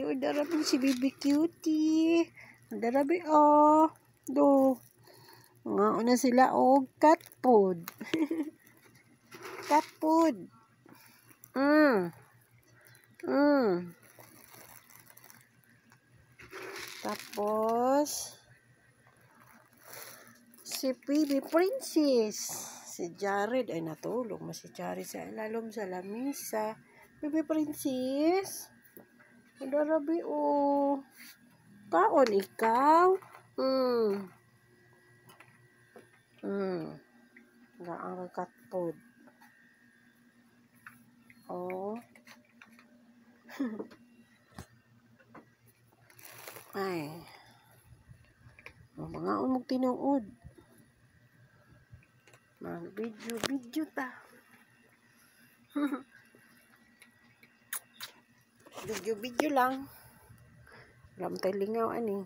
Darabi si baby cutie. Darabi oh. Do. Nga una sila og cat food. Cat food. Tapos si baby princess. Si Jared ay natulog. Si Jared sa ilalom sa lamisa. Baby princess. Darabi oh. Kaon ikaw. Ang cat food. Oh. Ay. Mga umog tinuod. Video ta. Video lang. Alam tayo lingaw ani.